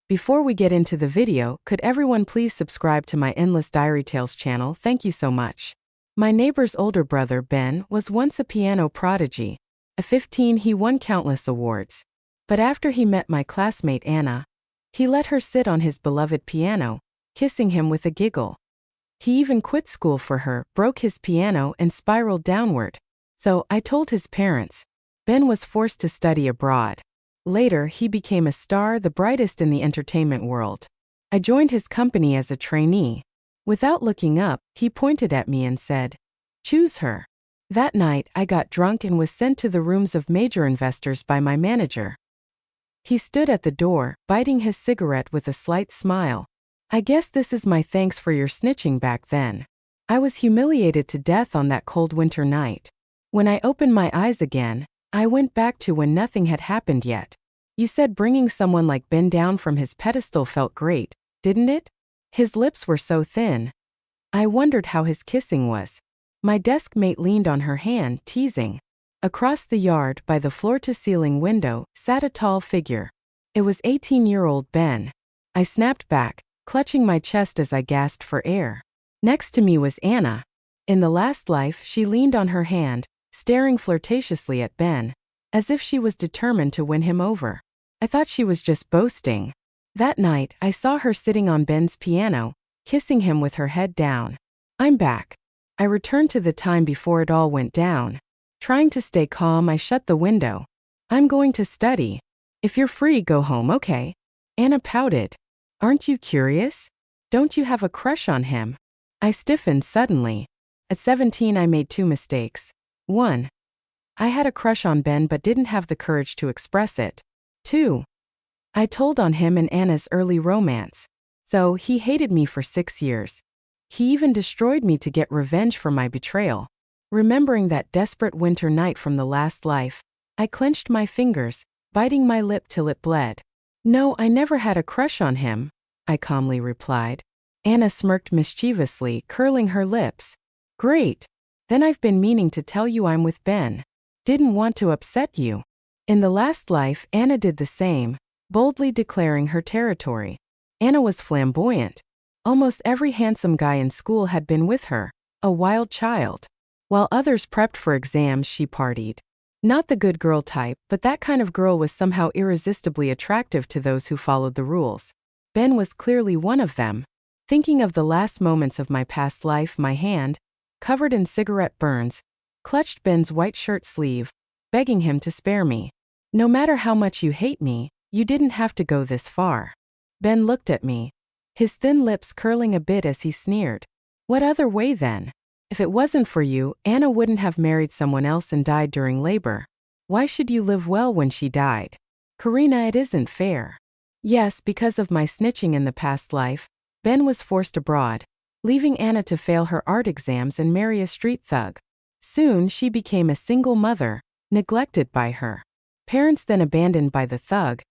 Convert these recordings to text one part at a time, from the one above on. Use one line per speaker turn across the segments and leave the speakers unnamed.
Before we get into the video, could everyone please subscribe to my Endless Diary Tales channel? Thank you so much. My neighbor's older brother, Ben, was once a piano prodigy. At 15, he won countless awards. But after he met my classmate Anna, he let her sit on his beloved piano, kissing him with a giggle. He even quit school for her, broke his piano, and spiraled downward. So, I told his parents. Ben was forced to study abroad. Later, he became a star, the brightest in the entertainment world. I joined his company as a trainee. Without looking up, he pointed at me and said, "Choose her." That night, I got drunk and was sent to the rooms of major investors by my manager. He stood at the door, biting his cigarette with a slight smile. "I guess this is my thanks for your snitching back then." I was humiliated to death on that cold winter night. When I opened my eyes again, I went back to when nothing had happened yet. "You said bringing someone like Ben down from his pedestal felt great, didn't it?" His lips were so thin. I wondered how his kissing was. My desk mate leaned on her hand, teasing. Across the yard, by the floor-to-ceiling window, sat a tall figure. It was 18-year-old Ben. I snapped back, clutching my chest as I gasped for air. Next to me was Anna. In the last life, she leaned on her hand, staring flirtatiously at Ben, as if she was determined to win him over. I thought she was just boasting. That night, I saw her sitting on Ben's piano, kissing him with her head down. I'm back. I returned to the time before it all went down. Trying to stay calm, I shut the window. "I'm going to study. If you're free, go home, okay?" Anna pouted. "Aren't you curious? Don't you have a crush on him?" I stiffened suddenly. At 17, I made 2 mistakes. 1. I had a crush on Ben but didn't have the courage to express it. 2. I told on him in Anna's early romance. So, he hated me for 6 years. He even destroyed me to get revenge for my betrayal. Remembering that desperate winter night from the last life, I clenched my fingers, biting my lip till it bled. "No, I never had a crush on him," I calmly replied. Anna smirked mischievously, curling her lips. "Great. Then I've been meaning to tell you I'm with Ben. Didn't want to upset you." In the last life, Anna did the same, boldly declaring her territory. Anna was flamboyant. Almost every handsome guy in school had been with her, a wild child. While others prepped for exams, she partied. Not the good girl type, but that kind of girl was somehow irresistibly attractive to those who followed the rules. Ben was clearly one of them. Thinking of the last moments of my past life, my hand, covered in cigarette burns, clutched Ben's white shirt sleeve, begging him to spare me. "No matter how much you hate me, you didn't have to go this far." Ben looked at me, his thin lips curling a bit as he sneered. "What other way then? If it wasn't for you, Anna wouldn't have married someone else and died during labor. Why should you live well when she died? Karina, it isn't fair." Yes, because of my snitching in the past life, Ben was forced abroad, leaving Anna to fail her art exams and marry a street thug. Soon, she became a single mother, neglected by her parents, then abandoned by the thug,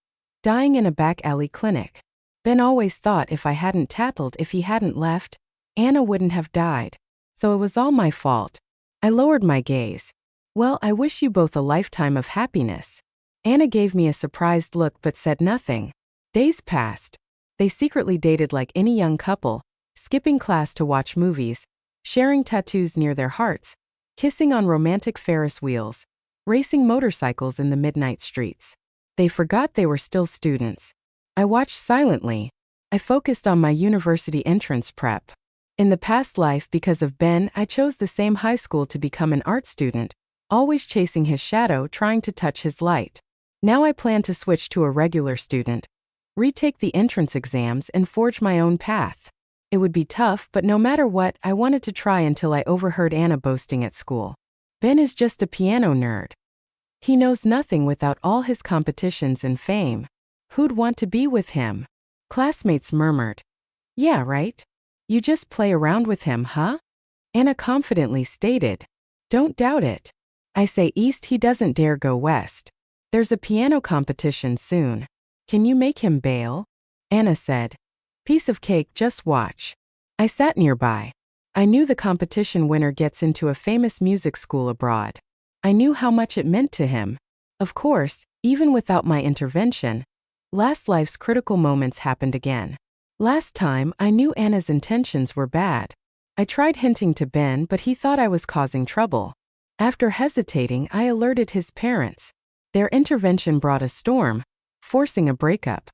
dying in a back alley clinic. Ben always thought if I hadn't tattled, if he hadn't left, Anna wouldn't have died. So it was all my fault. I lowered my gaze. "Well, I wish you both a lifetime of happiness." Anna gave me a surprised look but said nothing. Days passed. They secretly dated like any young couple, skipping class to watch movies, sharing tattoos near their hearts, kissing on romantic Ferris wheels, racing motorcycles in the midnight streets. They forgot they were still students. I watched silently. I focused on my university entrance prep. In the past life, because of Ben, I chose the same high school to become an art student, always chasing his shadow, trying to touch his light. Now I plan to switch to a regular student, retake the entrance exams, and forge my own path. It would be tough, but no matter what, I wanted to try until I overheard Anna boasting at school. "Ben is just a piano nerd. He knows nothing without all his competitions and fame. Who'd want to be with him?" Classmates murmured. "Yeah, right? You just play around with him, huh?" Anna confidently stated. "Don't doubt it. I say east, he doesn't dare go west. There's a piano competition soon. Can you make him bail?" Anna said. "Piece of cake, just watch." I sat nearby. I knew the competition winner gets into a famous music school abroad. I knew how much it meant to him. Of course, even without my intervention, Last life's critical moments happened again. Last time, I knew Anna's intentions were bad. I tried hinting to Ben, but he thought I was causing trouble. After hesitating, I alerted his parents. Their intervention brought a storm, forcing a breakup.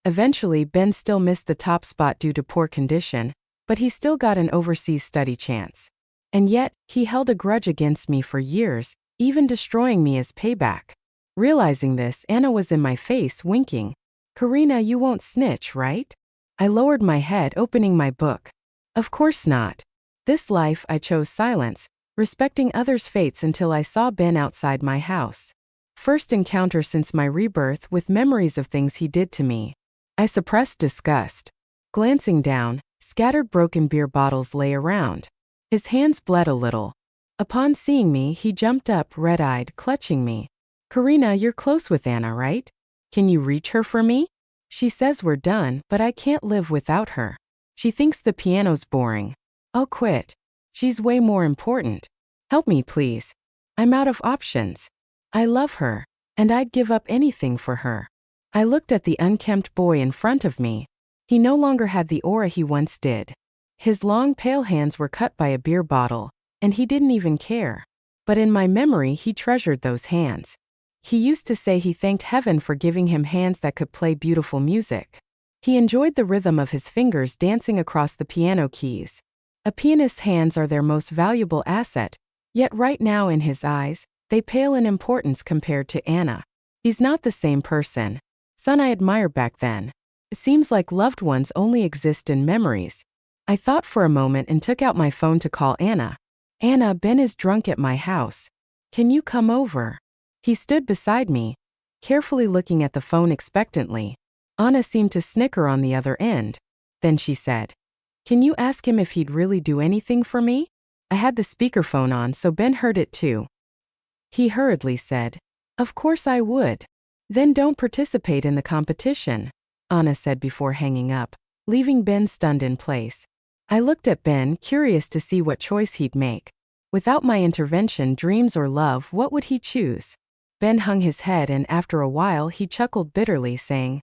Eventually, Ben still missed the top spot due to poor condition, but he still got an overseas study chance. And yet, he held a grudge against me for years, even destroying me as payback. Realizing this, Anna was in my face, winking. "Karina, you won't snitch, right?" I lowered my head, opening my book. Of course not. This life, I chose silence, respecting others' fates until I saw Ben outside my house. First encounter since my rebirth with memories of things he did to me. I suppressed disgust. Glancing down, scattered broken beer bottles lay around. His hands bled a little. Upon seeing me, he jumped up, red-eyed, clutching me. "Karina, you're close with Anna, right? Can you reach her for me? She says we're done, but I can't live without her. She thinks the piano's boring. I'll quit. She's way more important. Help me, please. I'm out of options. I love her, and I'd give up anything for her." I looked at the unkempt boy in front of me. He no longer had the aura he once did. His long, pale hands were cut by a beer bottle, and he didn't even care. But in my memory, he treasured those hands. He used to say he thanked heaven for giving him hands that could play beautiful music. He enjoyed the rhythm of his fingers dancing across the piano keys. A pianist's hands are their most valuable asset, yet right now in his eyes, they pale in importance compared to Anna. He's not the same person. Son I admired back then. It seems like loved ones only exist in memories. I thought for a moment and took out my phone to call Anna. "Anna, Ben is drunk at my house. Can you come over?" He stood beside me, carefully looking at the phone expectantly. Anna seemed to snicker on the other end. Then she said, "Can you ask him if he'd really do anything for me?" I had the speakerphone on so Ben heard it too. He hurriedly said, "Of course I would." "Then don't participate in the competition," Anna said before hanging up, leaving Ben stunned in place. I looked at Ben, curious to see what choice he'd make. Without my intervention, dreams or love, what would he choose? Ben hung his head and after a while he chuckled bitterly, saying,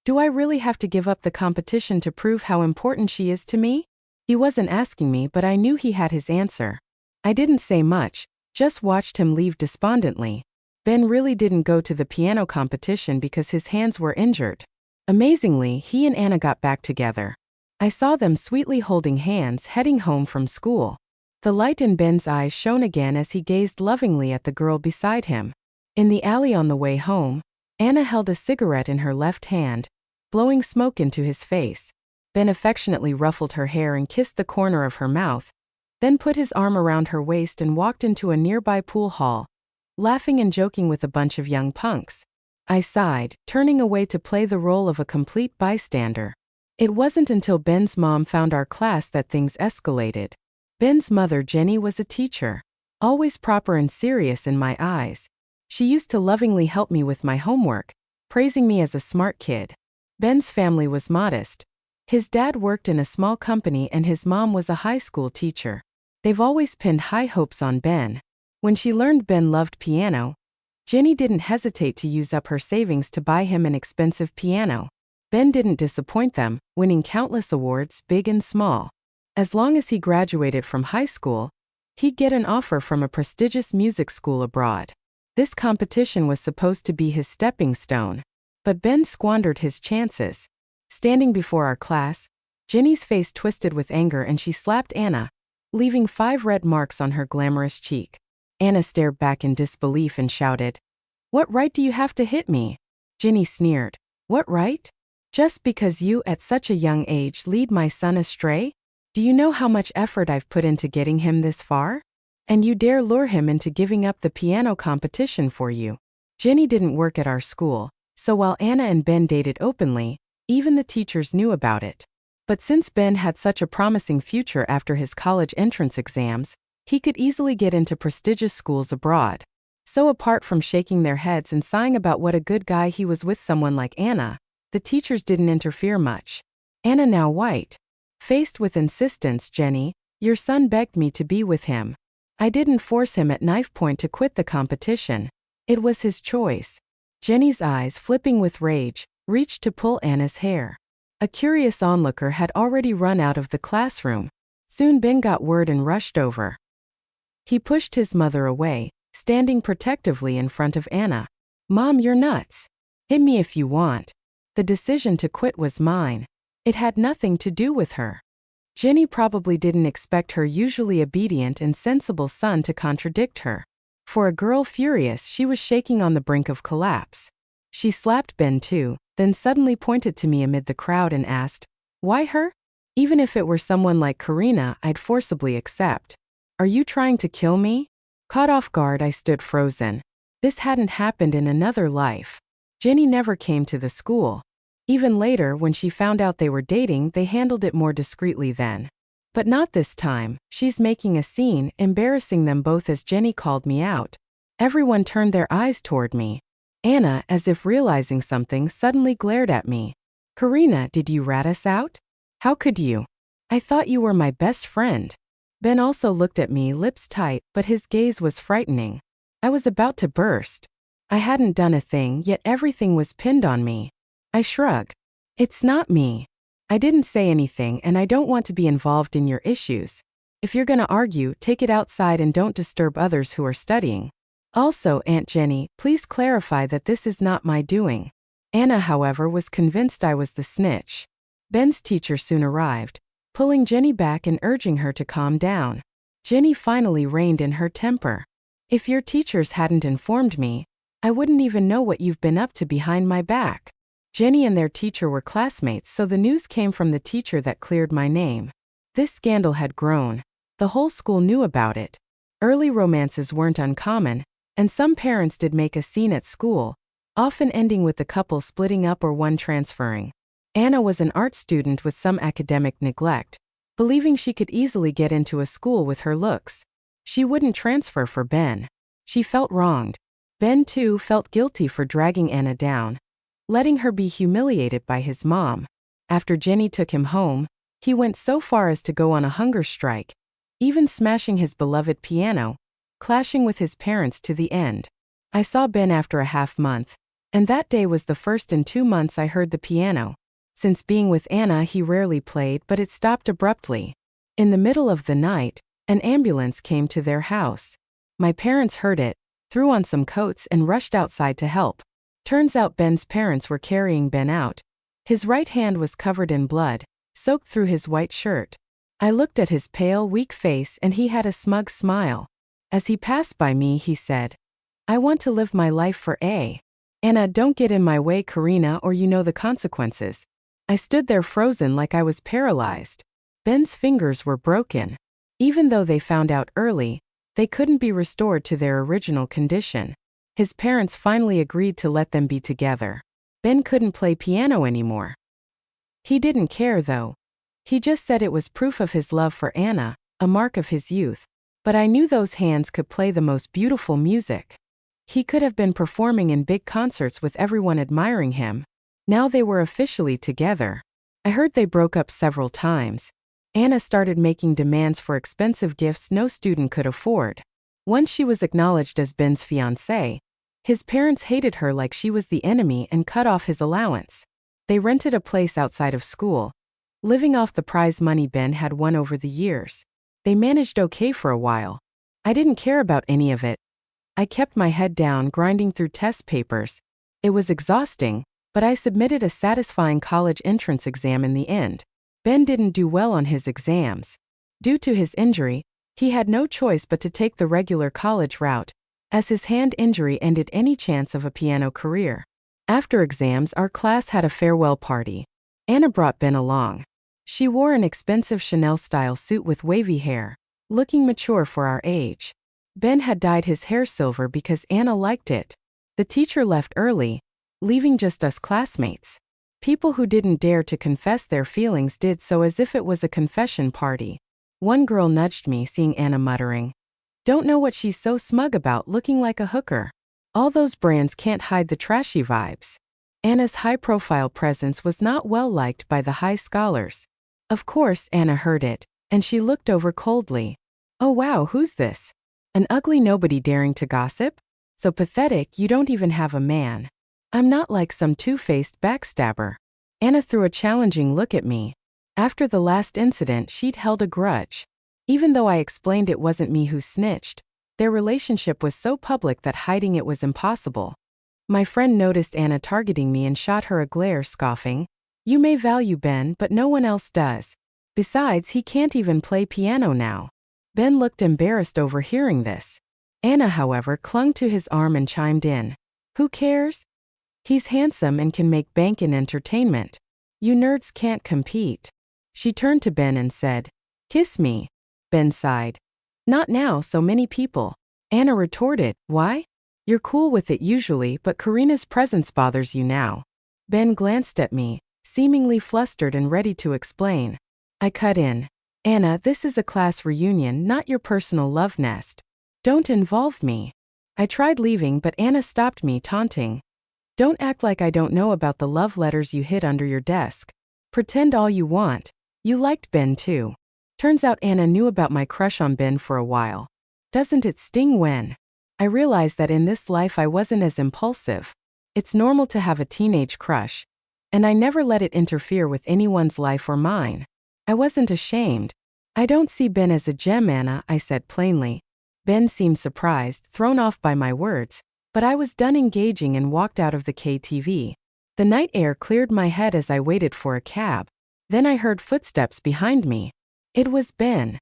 "Do I really have to give up the competition to prove how important she is to me?" He wasn't asking me, but I knew he had his answer. I didn't say much, just watched him leave despondently. Ben really didn't go to the piano competition because his hands were injured. Amazingly, he and Anna got back together. I saw them sweetly holding hands heading home from school. The light in Ben's eyes shone again as he gazed lovingly at the girl beside him. In the alley on the way home, Anna held a cigarette in her left hand, blowing smoke into his face. Ben affectionately ruffled her hair and kissed the corner of her mouth, then put his arm around her waist and walked into a nearby pool hall, laughing and joking with a bunch of young punks. I sighed, turning away to play the role of a complete bystander. It wasn't until Ben's mom found our class that things escalated. Ben's mother, Jenny, was a teacher, always proper and serious in my eyes. She used to lovingly help me with my homework, praising me as a smart kid. Ben's family was modest. His dad worked in a small company and his mom was a high school teacher. They've always pinned high hopes on Ben. When she learned Ben loved piano, Jenny didn't hesitate to use up her savings to buy him an expensive piano. Ben didn't disappoint them, winning countless awards, big and small. As long as he graduated from high school, he'd get an offer from a prestigious music school abroad. This competition was supposed to be his stepping stone. But Ben squandered his chances. Standing before our class, Jenny's face twisted with anger and she slapped Anna, leaving 5 red marks on her glamorous cheek. Anna stared back in disbelief and shouted, "What right do you have to hit me?" Jenny sneered, "What right? Just because you, at such a young age, lead my son astray? Do you know how much effort I've put into getting him this far? And you dare lure him into giving up the piano competition for you?" Jenny didn't work at our school, so while Anna and Ben dated openly, even the teachers knew about it. But since Ben had such a promising future after his college entrance exams, he could easily get into prestigious schools abroad. So apart from shaking their heads and sighing about what a good guy he was with someone like Anna, the teachers didn't interfere much. Anna, now white, faced with insistence, "Jenny, your son begged me to be with him. I didn't force him at knife point to quit the competition. It was his choice." Jenny's eyes, flipping with rage, reached to pull Anna's hair. A curious onlooker had already run out of the classroom. Soon Ben got word and rushed over. He pushed his mother away, standing protectively in front of Anna. "Mom, you're nuts. Hit me if you want." The decision to quit was mine. It had nothing to do with her. Jenny probably didn't expect her usually obedient and sensible son to contradict her. For a girl furious, she was shaking on the brink of collapse. She slapped Ben too, then suddenly pointed to me amid the crowd and asked, "Why her? Even if it were someone like Karina, I'd forcibly accept. Are you trying to kill me?" Caught off guard, I stood frozen. This hadn't happened in another life. Jenny never came to the school. Even later, when she found out they were dating, they handled it more discreetly then. But not this time. She's making a scene, embarrassing them both as Jenny called me out. Everyone turned their eyes toward me. Anna, as if realizing something, suddenly glared at me. "Karina, did you rat us out? How could you? I thought you were my best friend." Ben also looked at me, lips tight, but his gaze was frightening. I was about to burst. I hadn't done a thing, yet everything was pinned on me. I shrugged. "It's not me. I didn't say anything and I don't want to be involved in your issues. If you're gonna argue, take it outside and don't disturb others who are studying. Also, Aunt Jenny, please clarify that this is not my doing." Anna, however, was convinced I was the snitch. Ben's teacher soon arrived, pulling Jenny back and urging her to calm down. Jenny finally reined in her temper. "If your teachers hadn't informed me, I wouldn't even know what you've been up to behind my back." Jenny and their teacher were classmates, so the news came from the teacher that cleared my name. This scandal had grown. The whole school knew about it. Early romances weren't uncommon, and some parents did make a scene at school, often ending with the couple splitting up or one transferring. Anna was an art student with some academic neglect, believing she could easily get into a school with her looks. She wouldn't transfer for Ben. She felt wronged. Ben, too, felt guilty for dragging Anna down, letting her be humiliated by his mom. After Jenny took him home, he went so far as to go on a hunger strike, even smashing his beloved piano, clashing with his parents to the end. I saw Ben after a half-month, and that day was the first in 2 months I heard the piano. Since being with Anna, he rarely played, but it stopped abruptly. In the middle of the night, an ambulance came to their house. My parents heard it, threw on some coats and rushed outside to help. Turns out Ben's parents were carrying Ben out. His right hand was covered in blood, soaked through his white shirt. I looked at his pale, weak face and he had a smug smile. As he passed by me, he said, "I want to live my life for A. Anna, don't get in my way, Karina, or you know the consequences." I stood there frozen like I was paralyzed. Ben's fingers were broken. Even though they found out early, they couldn't be restored to their original condition. His parents finally agreed to let them be together. Ben couldn't play piano anymore. He didn't care though. He just said it was proof of his love for Anna, a mark of his youth. But I knew those hands could play the most beautiful music. He could have been performing in big concerts with everyone admiring him. Now they were officially together. I heard they broke up several times. Anna started making demands for expensive gifts no student could afford. Once she was acknowledged as Ben's fiancée, his parents hated her like she was the enemy and cut off his allowance. They rented a place outside of school, living off the prize money Ben had won over the years. They managed okay for a while. I didn't care about any of it. I kept my head down, grinding through test papers. It was exhausting, but I submitted a satisfying college entrance exam in the end. Ben didn't do well on his exams. Due to his injury, he had no choice but to take the regular college route, as his hand injury ended any chance of a piano career. After exams, our class had a farewell party. Anna brought Ben along. She wore an expensive Chanel-style suit with wavy hair, looking mature for our age. Ben had dyed his hair silver because Anna liked it. The teacher left early, leaving just us classmates. People who didn't dare to confess their feelings did so as if it was a confession party. One girl nudged me, seeing Anna muttering, "Don't know what she's so smug about, looking like a hooker. All those brands can't hide the trashy vibes." Anna's high-profile presence was not well liked by the high scholars. Of course, Anna heard it, and she looked over coldly. "Oh wow, who's this? An ugly nobody daring to gossip? So pathetic you don't even have a man." I'm not like some two-faced backstabber. Anna threw a challenging look at me. After the last incident, she'd held a grudge. Even though I explained it wasn't me who snitched, their relationship was so public that hiding it was impossible. My friend noticed Anna targeting me and shot her a glare, scoffing, "You may value Ben, but no one else does. Besides, he can't even play piano now." Ben looked embarrassed overhearing this. Anna, however, clung to his arm and chimed in, "Who cares? He's handsome and can make bank in entertainment. You nerds can't compete." She turned to Ben and said, "Kiss me." Ben sighed. "Not now, so many people." Anna retorted, "Why? You're cool with it usually, but Karina's presence bothers you now." Ben glanced at me, seemingly flustered and ready to explain. I cut in, "Anna, this is a class reunion, not your personal love nest. Don't involve me." I tried leaving, but Anna stopped me, taunting, "Don't act like I don't know about the love letters you hid under your desk. Pretend all you want. You liked Ben too." Turns out Anna knew about my crush on Ben for a while. Doesn't it sting when I realized that in this life I wasn't as impulsive? It's normal to have a teenage crush, and I never let it interfere with anyone's life or mine. I wasn't ashamed. "I don't see Ben as a gem, Anna," I said plainly. Ben seemed surprised, thrown off by my words, but I was done engaging and walked out of the KTV. The night air cleared my head as I waited for a cab. Then I heard footsteps behind me. It was Ben.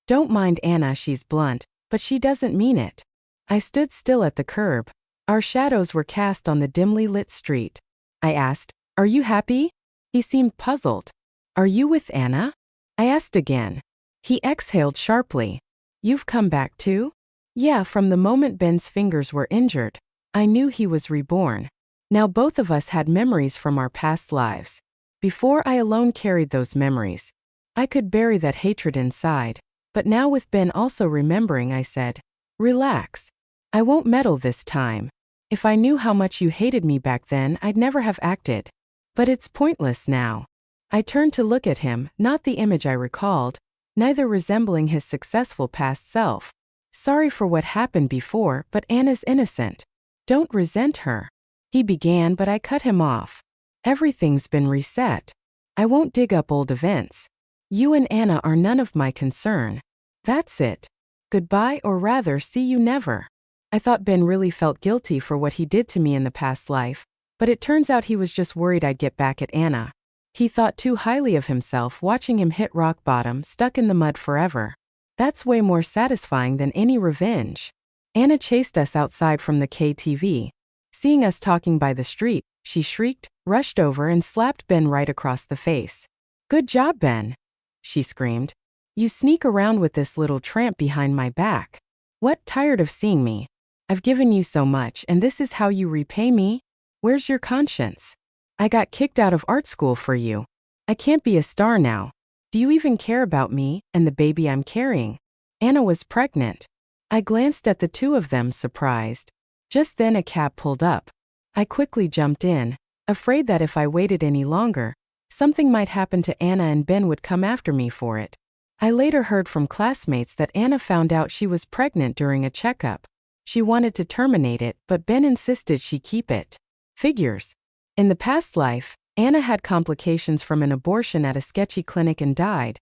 "Don't mind Anna, she's blunt, but she doesn't mean it." I stood still at the curb. Our shadows were cast on the dimly lit street. I asked, "Are you happy?" He seemed puzzled. "Are you with Anna?" I asked again. He exhaled sharply. "You've come back too?" Yeah, from the moment Ben's fingers were injured, I knew he was reborn. Now both of us had memories from our past lives. Before, I alone carried those memories. I could bury that hatred inside. But now, with Ben also remembering, I said, "Relax. I won't meddle this time. If I knew how much you hated me back then, I'd never have acted. But it's pointless now." I turned to look at him, not the image I recalled, neither resembling his successful past self. "Sorry for what happened before, but Anna's innocent. Don't resent her." He began, but I cut him off. "Everything's been reset. I won't dig up old events. You and Anna are none of my concern. That's it. Goodbye, or rather, see you never." I thought Ben really felt guilty for what he did to me in the past life, but it turns out he was just worried I'd get back at Anna. He thought too highly of himself, watching him hit rock bottom, stuck in the mud forever. That's way more satisfying than any revenge. Anna chased us outside from the KTV. Seeing us talking by the street, she shrieked, rushed over and slapped Ben right across the face. "Good job, Ben," she screamed. "You sneak around with this little tramp behind my back. What, tired of seeing me? I've given you so much, and this is how you repay me? Where's your conscience? I got kicked out of art school for you. I can't be a star now. Do you even care about me and the baby I'm carrying?" Anna was pregnant. I glanced at the two of them, surprised. Just then a cab pulled up. I quickly jumped in, afraid that if I waited any longer, something might happen to Anna and Ben would come after me for it. I later heard from classmates that Anna found out she was pregnant during a checkup. She wanted to terminate it, but Ben insisted she keep it. Figures. In the past life, Anna had complications from an abortion at a sketchy clinic and died.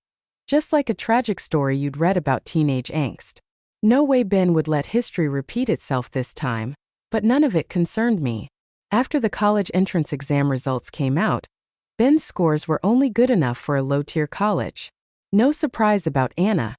Just like a tragic story you'd read about teenage angst. No way Ben would let history repeat itself this time, but none of it concerned me. After the college entrance exam results came out, Ben's scores were only good enough for a low-tier college. No surprise about Anna.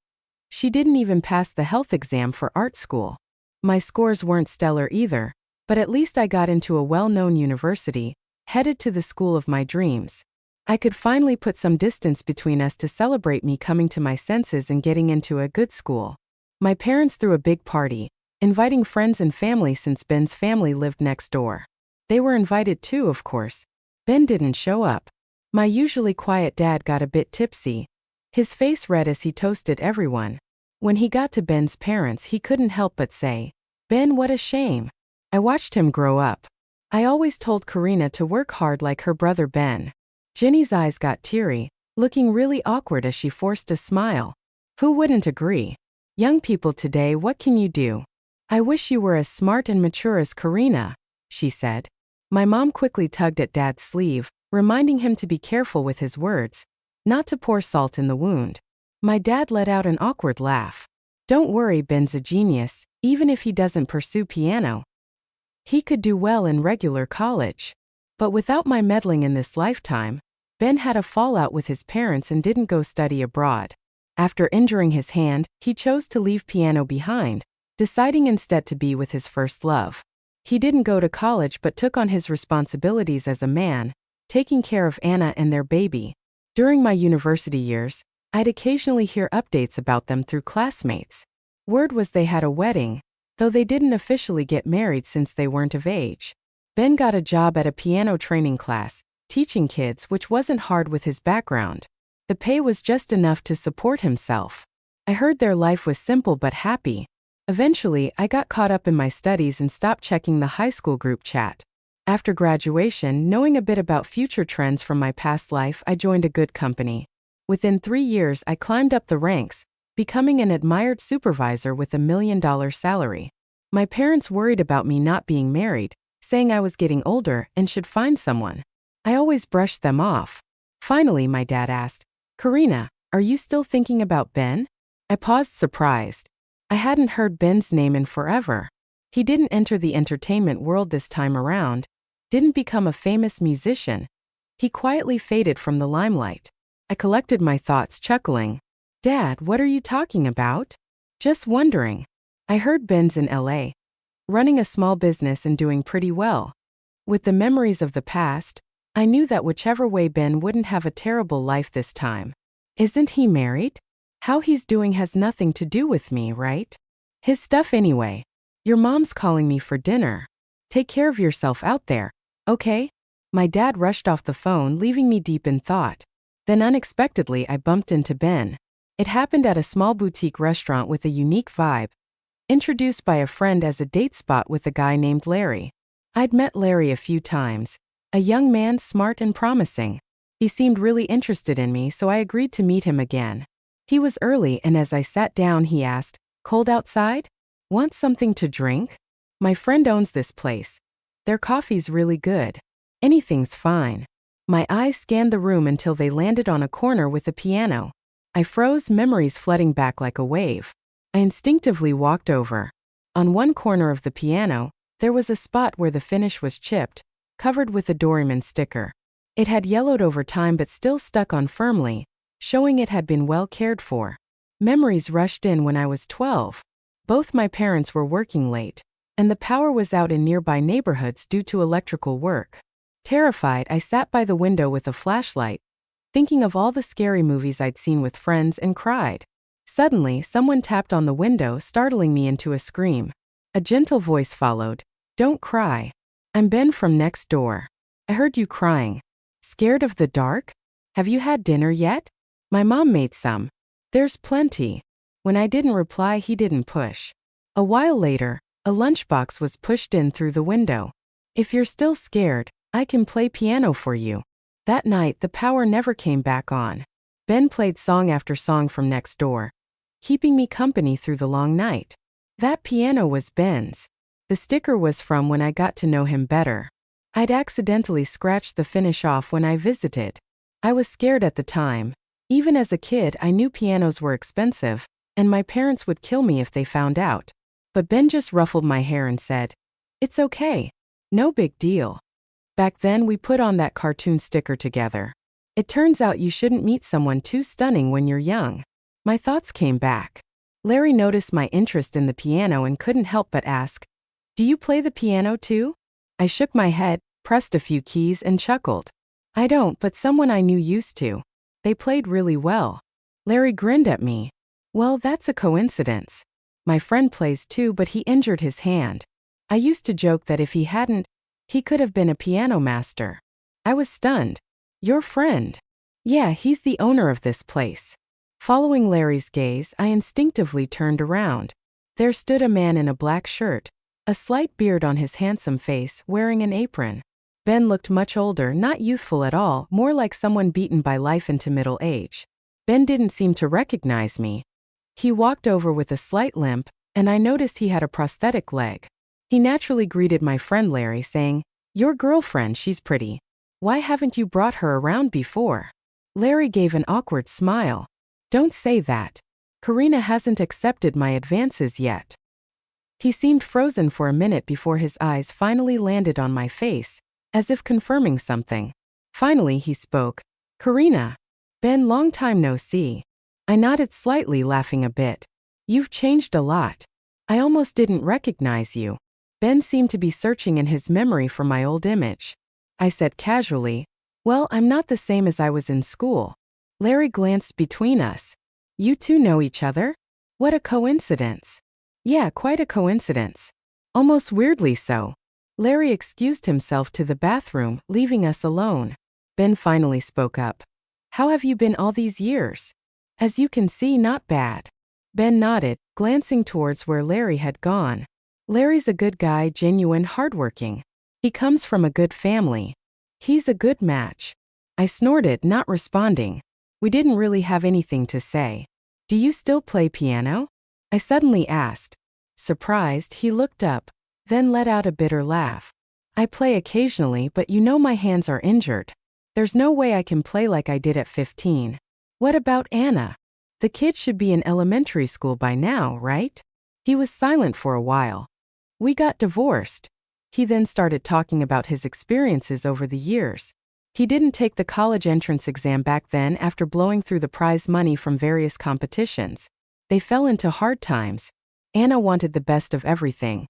She didn't even pass the health exam for art school. My scores weren't stellar either, but at least I got into a well-known university, headed to the school of my dreams. I could finally put some distance between us to celebrate me coming to my senses and getting into a good school. My parents threw a big party, inviting friends and family since Ben's family lived next door. They were invited too, of course. Ben didn't show up. My usually quiet dad got a bit tipsy, his face red as he toasted everyone. When he got to Ben's parents, he couldn't help but say, "Ben, what a shame. I watched him grow up. I always told Karina to work hard like her brother Ben." Jenny's eyes got teary, looking really awkward as she forced a smile. Who wouldn't agree? Young people today, what can you do? "I wish you were as smart and mature as Karina," she said. My mom quickly tugged at Dad's sleeve, reminding him to be careful with his words, not to pour salt in the wound. My dad let out an awkward laugh. Don't worry, Ben's a genius, even if he doesn't pursue piano. He could do well in regular college. But without my meddling in this lifetime, Ben had a fallout with his parents and didn't go study abroad. After injuring his hand, he chose to leave piano behind, deciding instead to be with his first love. He didn't go to college but took on his responsibilities as a man, taking care of Anna and their baby. During my university years, I'd occasionally hear updates about them through classmates. Word was they had a wedding, though they didn't officially get married since they weren't of age. Ben got a job at a piano training class, teaching kids, which wasn't hard with his background. The pay was just enough to support himself. I heard their life was simple but happy. Eventually, I got caught up in my studies and stopped checking the high school group chat. After graduation, knowing a bit about future trends from my past life, I joined a good company. Within 3 years, I climbed up the ranks, becoming an admired supervisor with a $1 million salary. My parents worried about me not being married, saying I was getting older and should find someone. I always brushed them off. Finally, my dad asked, "Karina, are you still thinking about Ben?" I paused, surprised. I hadn't heard Ben's name in forever. He didn't enter the entertainment world this time around, didn't become a famous musician. He quietly faded from the limelight. I collected my thoughts, chuckling. "Dad, what are you talking about?" "Just wondering. I heard Ben's in LA, running a small business and doing pretty well." With the memories of the past, I knew that whichever way Ben wouldn't have a terrible life this time. Isn't he married? How he's doing has nothing to do with me, right? His stuff anyway. Your mom's calling me for dinner. Take care of yourself out there, okay? My dad rushed off the phone, leaving me deep in thought. Then unexpectedly, I bumped into Ben. It happened at a small boutique restaurant with a unique vibe, introduced by a friend as a date spot with a guy named Larry. I'd met Larry a few times, a young man smart and promising. He seemed really interested in me, so I agreed to meet him again. He was early, and as I sat down, he asked, "Cold outside? Want something to drink? My friend owns this place. Their coffee's really good. Anything's fine." My eyes scanned the room until they landed on a corner with a piano. I froze, memories flooding back like a wave. I instinctively walked over. On one corner of the piano, there was a spot where the finish was chipped, covered with a Doraemon sticker. It had yellowed over time but still stuck on firmly, showing it had been well cared for. Memories rushed in when I was 12. Both my parents were working late, and the power was out in nearby neighborhoods due to electrical work. Terrified, I sat by the window with a flashlight, thinking of all the scary movies I'd seen with friends, and cried. Suddenly, someone tapped on the window, startling me into a scream. A gentle voice followed. "Don't cry. I'm Ben from next door. I heard you crying. Scared of the dark? Have you had dinner yet? My mom made some. There's plenty." When I didn't reply, he didn't push. A while later, a lunchbox was pushed in through the window. "If you're still scared, I can play piano for you." That night, the power never came back on. Ben played song after song from next door, keeping me company through the long night. That piano was Ben's. The sticker was from when I got to know him better. I'd accidentally scratched the finish off when I visited. I was scared at the time. Even as a kid, I knew pianos were expensive, and my parents would kill me if they found out. But Ben just ruffled my hair and said, "It's okay. No big deal." Back then, we put on that cartoon sticker together. It turns out you shouldn't meet someone too stunning when you're young. My thoughts came back. Larry noticed my interest in the piano and couldn't help but ask, "Do you play the piano too?" I shook my head, pressed a few keys, and chuckled. "I don't, but someone I knew used to. They played really well." Larry grinned at me. "Well, that's a coincidence. My friend plays too, but he injured his hand. I used to joke that if he hadn't, he could have been a piano master." I was stunned. "Your friend?" "Yeah, he's the owner of this place." Following Larry's gaze, I instinctively turned around. There stood a man in a black shirt, a slight beard on his handsome face, wearing an apron. Ben looked much older, not youthful at all, more like someone beaten by life into middle age. Ben didn't seem to recognize me. He walked over with a slight limp, and I noticed he had a prosthetic leg. He naturally greeted my friend Larry, saying, Your girlfriend, she's pretty. Why haven't you brought her around before? Larry gave an awkward smile. Don't say that. Karina hasn't accepted my advances yet. He seemed frozen for a minute before his eyes finally landed on my face, as if confirming something. Finally he spoke. Karina. Ben, long time no see. I nodded slightly, laughing a bit. You've changed a lot. I almost didn't recognize you. Ben seemed to be searching in his memory for my old image. I said casually, well, I'm not the same as I was in school. Larry glanced between us. You two know each other? What a coincidence. Yeah, quite a coincidence. Almost weirdly so. Larry excused himself to the bathroom, leaving us alone. Ben finally spoke up. How have you been all these years? As you can see, not bad. Ben nodded, glancing towards where Larry had gone. Larry's a good guy, genuine, hardworking. He comes from a good family. He's a good match. I snorted, not responding. We didn't really have anything to say. Do you still play piano? I suddenly asked. Surprised, he looked up, then let out a bitter laugh. I play occasionally, but you know my hands are injured. There's no way I can play like I did at 15. What about Anna? The kid should be in elementary school by now, right? He was silent for a while. We got divorced. He then started talking about his experiences over the years. He didn't take the college entrance exam back then after blowing through the prize money from various competitions. They fell into hard times. Anna wanted the best of everything.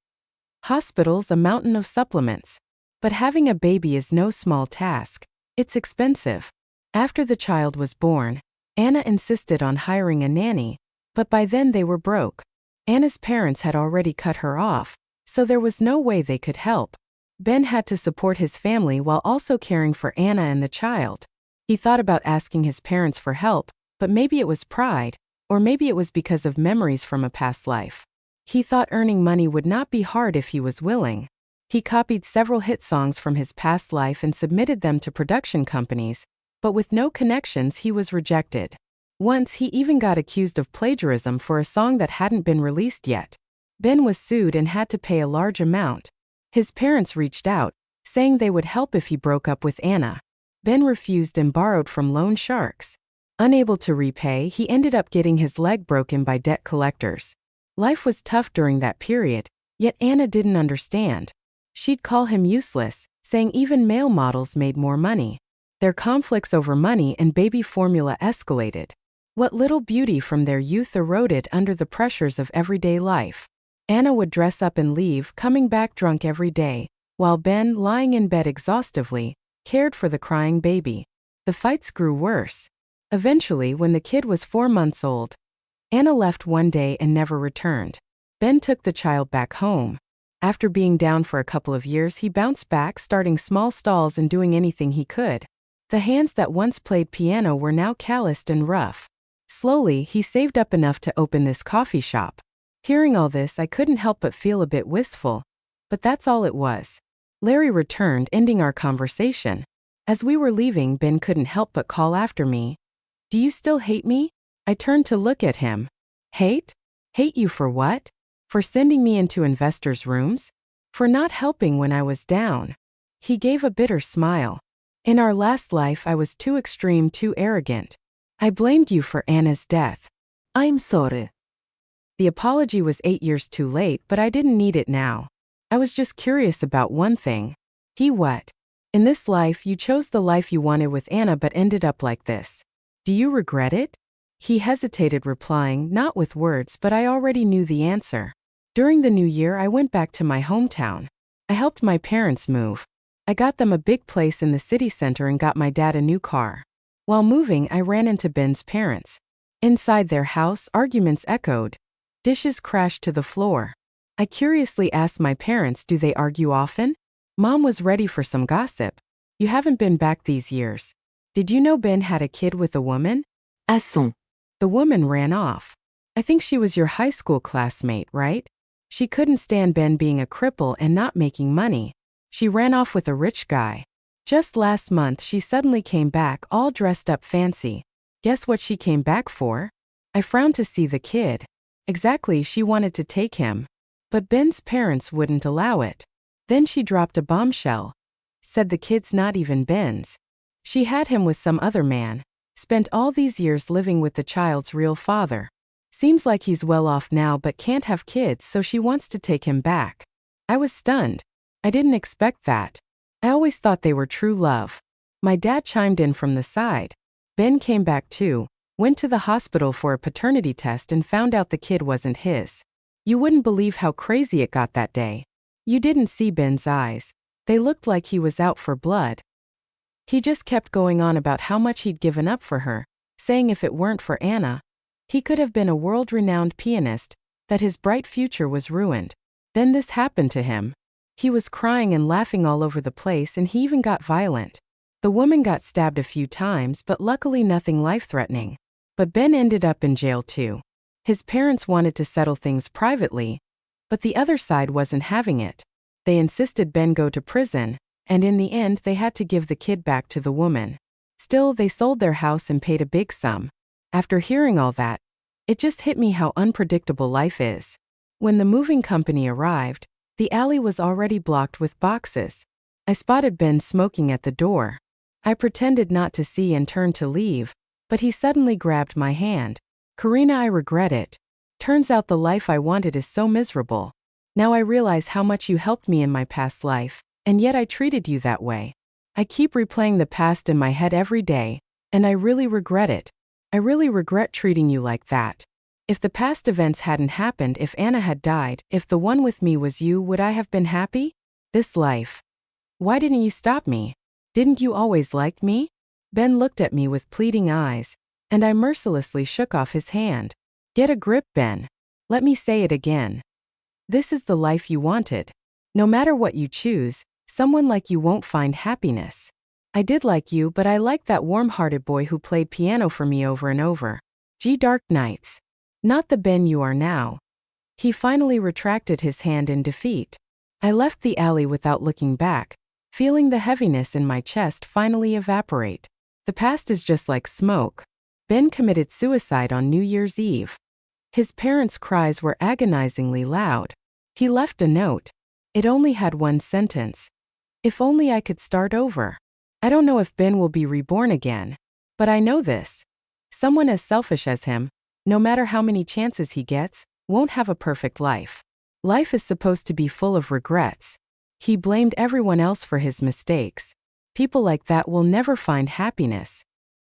Hospitals, a mountain of supplements. But having a baby is no small task. It's expensive. After the child was born, Anna insisted on hiring a nanny, but by then they were broke. Anna's parents had already cut her off, so there was no way they could help. Ben had to support his family while also caring for Anna and the child. He thought about asking his parents for help, but maybe it was pride, or maybe it was because of memories from a past life. He thought earning money would not be hard if he was willing. He copied several hit songs from his past life and submitted them to production companies, but with no connections he was rejected. Once he even got accused of plagiarism for a song that hadn't been released yet. Ben was sued and had to pay a large amount. His parents reached out, saying they would help if he broke up with Anna. Ben refused and borrowed from loan sharks. Unable to repay, he ended up getting his leg broken by debt collectors. Life was tough during that period, yet Anna didn't understand. She'd call him useless, saying even male models made more money. Their conflicts over money and baby formula escalated. What little beauty from their youth eroded under the pressures of everyday life. Anna would dress up and leave, coming back drunk every day, while Ben, lying in bed exhaustively, cared for the crying baby. The fights grew worse. Eventually, when the kid was 4 months old, Anna left one day and never returned. Ben took the child back home. After being down for a couple of years, he bounced back, starting small stalls and doing anything he could. The hands that once played piano were now calloused and rough. Slowly, he saved up enough to open this coffee shop. Hearing all this, I couldn't help but feel a bit wistful. But that's all it was. Larry returned, ending our conversation. As we were leaving, Ben couldn't help but call after me. Do you still hate me? I turned to look at him. Hate? Hate you for what? For sending me into investors' rooms? For not helping when I was down? He gave a bitter smile. In our last life, I was too extreme, too arrogant. I blamed you for Anna's death. I'm sorry. The apology was 8 years too late, but I didn't need it now. I was just curious about one thing. What? In this life, you chose the life you wanted with Anna but ended up like this. Do you regret it? He hesitated, replying, not with words, but I already knew the answer. During the new year, I went back to my hometown. I helped my parents move. I got them a big place in the city center and got my dad a new car. While moving, I ran into Ben's parents. Inside their house, arguments echoed. Dishes crashed to the floor. I curiously asked my parents, do they argue often? Mom was ready for some gossip. You haven't been back these years. Did you know Ben had a kid with a woman? Asson. The woman ran off. I think she was your high school classmate, right? She couldn't stand Ben being a cripple and not making money. She ran off with a rich guy. Just last month she suddenly came back all dressed up fancy. Guess what she came back for? I frowned to see the kid. Exactly, she wanted to take him. But Ben's parents wouldn't allow it. Then she dropped a bombshell. Said the kid's not even Ben's. She had him with some other man. Spent all these years living with the child's real father. Seems like he's well off now but can't have kids, so she wants to take him back. I was stunned. I didn't expect that. I always thought they were true love. My dad chimed in from the side. Ben came back too, went to the hospital for a paternity test and found out the kid wasn't his. You wouldn't believe how crazy it got that day. You didn't see Ben's eyes. They looked like he was out for blood. He just kept going on about how much he'd given up for her, saying if it weren't for Anna, he could have been a world-renowned pianist, that his bright future was ruined. Then this happened to him. He was crying and laughing all over the place, and he even got violent. The woman got stabbed a few times, but luckily nothing life-threatening. But Ben ended up in jail too. His parents wanted to settle things privately, but the other side wasn't having it. They insisted Ben go to prison, and in the end they had to give the kid back to the woman. Still, they sold their house and paid a big sum. After hearing all that, it just hit me how unpredictable life is. When the moving company arrived, the alley was already blocked with boxes. I spotted Ben smoking at the door. I pretended not to see and turned to leave, but he suddenly grabbed my hand. Karina, I regret it. Turns out the life I wanted is so miserable. Now I realize how much you helped me in my past life, and yet I treated you that way. I keep replaying the past in my head every day, and I really regret it. I really regret treating you like that. If the past events hadn't happened, if Anna had died, if the one with me was you, would I have been happy? This life. Why didn't you stop me? Didn't you always like me? Ben looked at me with pleading eyes, and I mercilessly shook off his hand. Get a grip, Ben. Let me say it again. This is the life you wanted. No matter what you choose, someone like you won't find happiness. I did like you, but I liked that warm-hearted boy who played piano for me over and over. Dark nights. Not the Ben you are now. He finally retracted his hand in defeat. I left the alley without looking back, feeling the heaviness in my chest finally evaporate. The past is just like smoke. Ben committed suicide on New Year's Eve. His parents' cries were agonizingly loud. He left a note. It only had one sentence. If only I could start over. I don't know if Ben will be reborn again, but I know this. Someone as selfish as him, no matter how many chances he gets, won't have a perfect life. Life is supposed to be full of regrets. He blamed everyone else for his mistakes. People like that will never find happiness.